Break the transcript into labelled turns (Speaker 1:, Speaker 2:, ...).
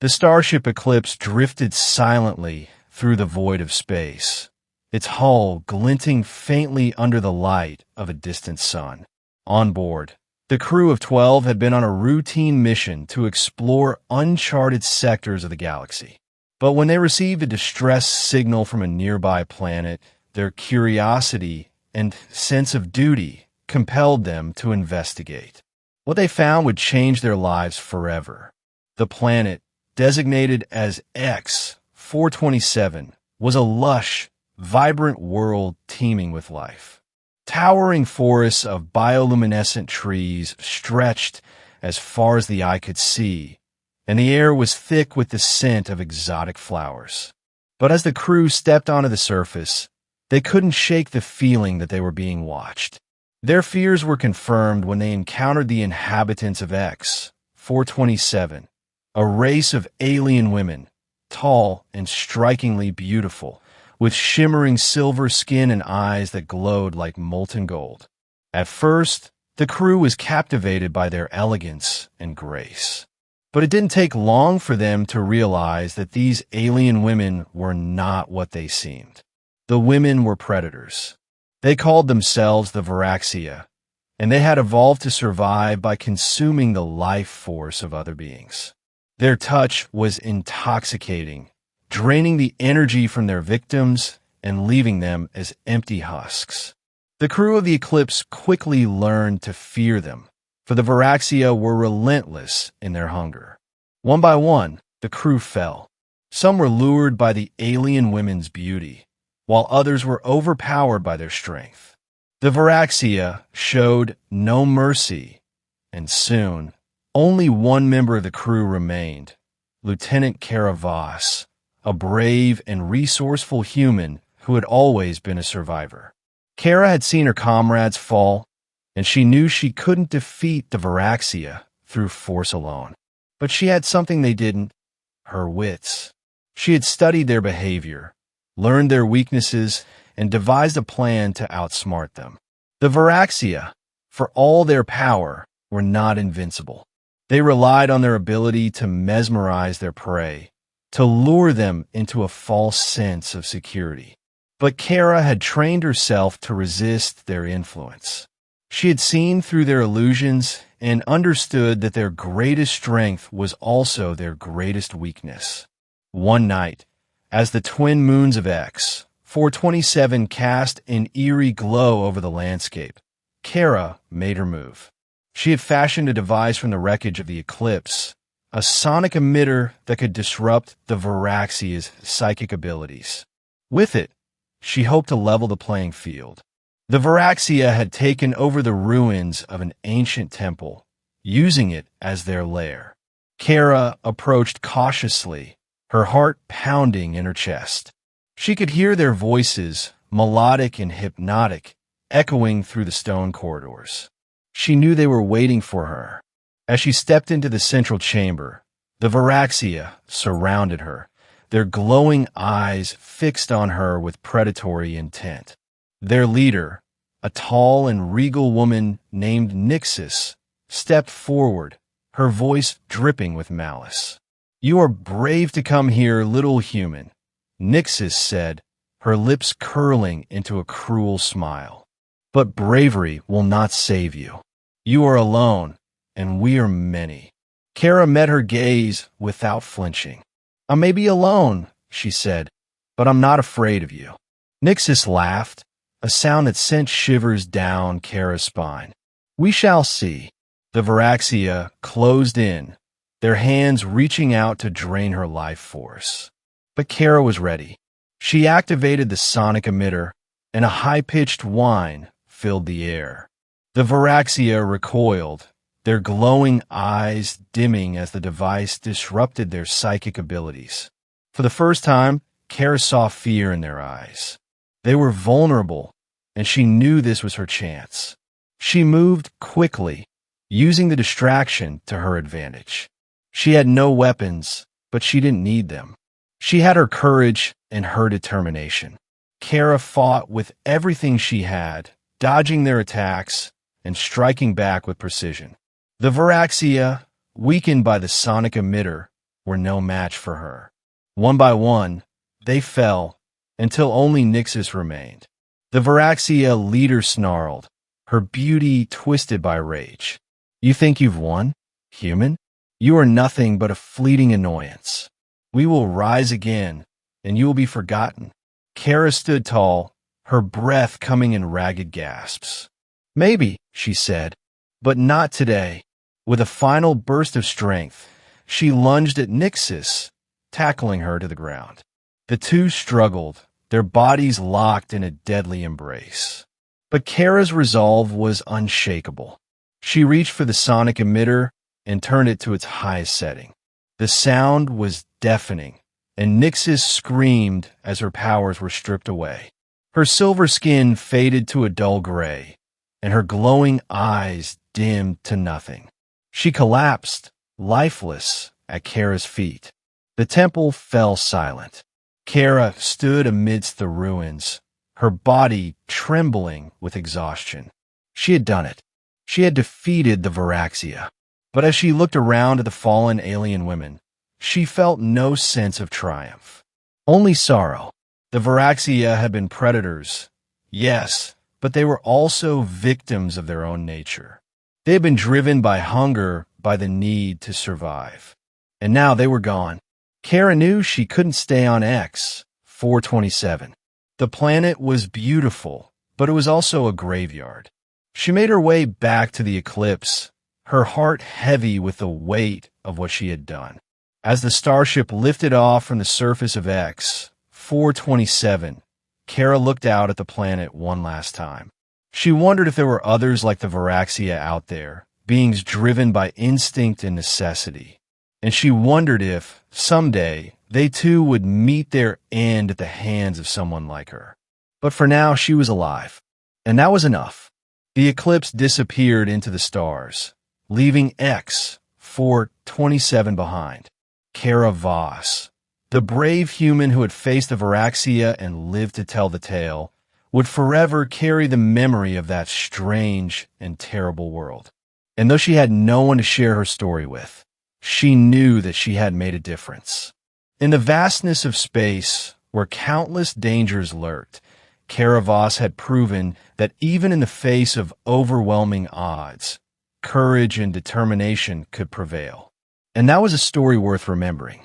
Speaker 1: The starship Eclipse drifted silently through the void of space, its hull glinting faintly under the light of a distant sun. On board, the crew of 12 had been on a routine mission to explore uncharted sectors of the galaxy. But when they received a distress signal from a nearby planet, their curiosity and sense of duty compelled them to investigate. What they found would change their lives forever. The planet, designated as X-427, was a lush, vibrant world teeming with life. Towering forests of bioluminescent trees stretched as far as the eye could see, and the air was thick with the scent of exotic flowers. But as the crew stepped onto the surface, they couldn't shake the feeling that they were being watched. Their fears were confirmed when they encountered the inhabitants of X-427, a race of alien women, tall and strikingly beautiful, with shimmering silver skin and eyes that glowed like molten gold. At first, the crew was captivated by their elegance and grace. But it didn't take long for them to realize that these alien women were not what they seemed. The women were predators. They called themselves the Voraxia, and they had evolved to survive by consuming the life force of other beings. Their touch was intoxicating, draining the energy from their victims and leaving them as empty husks. The crew of the Eclipse quickly learned to fear them, for the Voraxia were relentless in their hunger. One by one, the crew fell. Some were lured by the alien women's beauty, while others were overpowered by their strength. The Voraxia showed no mercy, and soon, only one member of the crew remained, Lieutenant Kara Voss, a brave and resourceful human who had always been a survivor. Kara had seen her comrades fall, and she knew she couldn't defeat the Voraxia through force alone. But she had something they didn't: her wits. She had studied their behavior, learned their weaknesses, and devised a plan to outsmart them. The Voraxia, for all their power, were not invincible. They relied on their ability to mesmerize their prey, to lure them into a false sense of security. But Kara had trained herself to resist their influence. She had seen through their illusions and understood that their greatest strength was also their greatest weakness. One night, as the twin moons of X-427 cast an eerie glow over the landscape, Kara made her move. She had fashioned a device from the wreckage of the Eclipse, a sonic emitter that could disrupt the Voraxia's psychic abilities. With it, she hoped to level the playing field. The Voraxia had taken over the ruins of an ancient temple, using it as their lair. Kara approached cautiously, her heart pounding in her chest. She could hear their voices, melodic and hypnotic, echoing through the stone corridors. She knew they were waiting for her. As she stepped into the central chamber, the Voraxia surrounded her, their glowing eyes fixed on her with predatory intent. Their leader, a tall and regal woman named Nyxis, stepped forward, her voice dripping with malice. "You are brave to come here, little human," Nyxis said, her lips curling into a cruel smile. "But bravery will not save you. You are alone, and we are many." Kara met her gaze without flinching. "I may be alone," she said, "but I'm not afraid of you." Nyxis laughed, a sound that sent shivers down Kara's spine. "We shall see." The Voraxia closed in, their hands reaching out to drain her life force. But Kara was ready. She activated the sonic emitter, and a high-pitched whine filled the air. The Voraxia recoiled, their glowing eyes dimming as the device disrupted their psychic abilities. For the first time, Kara saw fear in their eyes. They were vulnerable, and she knew this was her chance. She moved quickly, using the distraction to her advantage. She had no weapons, but she didn't need them. She had her courage and her determination. Kara fought with everything she had, dodging their attacks and striking back with precision. The Voraxia, weakened by the sonic emitter, were no match for her. One by one, they fell, until only Nyxis remained. The Voraxia leader snarled, her beauty twisted by rage. You think you've won, human? You are nothing but a fleeting annoyance. We will rise again, and you will be forgotten. Kara stood tall, her breath coming in ragged gasps. Maybe, she said, but not today. With a final burst of strength, she lunged at Nyxis, tackling her to the ground. The two struggled, their bodies locked in a deadly embrace. But Kara's resolve was unshakable. She reached for the sonic emitter and turned it to its highest setting. The sound was deafening, and Nyxis screamed as her powers were stripped away. Her silver skin faded to a dull gray, and her glowing eyes dimmed to nothing. She collapsed, lifeless, at Kara's feet. The temple fell silent. Kara stood amidst the ruins, her body trembling with exhaustion. She had done it. She had defeated the Voraxia. But as she looked around at the fallen alien women, she felt no sense of triumph. Only sorrow. The Voraxia had been predators, yes, but they were also victims of their own nature. They had been driven by hunger, by the need to survive. And now they were gone. Kara knew she couldn't stay on X, 427. The planet was beautiful, but it was also a graveyard. She made her way back to the Eclipse, her heart heavy with the weight of what she had done. As the starship lifted off from the surface of X, 427, Kara looked out at the planet one last time. She wondered if there were others like the Voraxia out there, beings driven by instinct and necessity. And she wondered if, someday, they too would meet their end at the hands of someone like her. But for now, she was alive. And that was enough. The Eclipse disappeared into the stars, leaving X, 427 behind. Kara Voss, the brave human who had faced the Voraxia and lived to tell the tale, would forever carry the memory of that strange and terrible world. And though she had no one to share her story with, she knew that she had made a difference. In the vastness of space, where countless dangers lurked, Kara Voss had proven that even in the face of overwhelming odds, courage and determination could prevail. And that was a story worth remembering.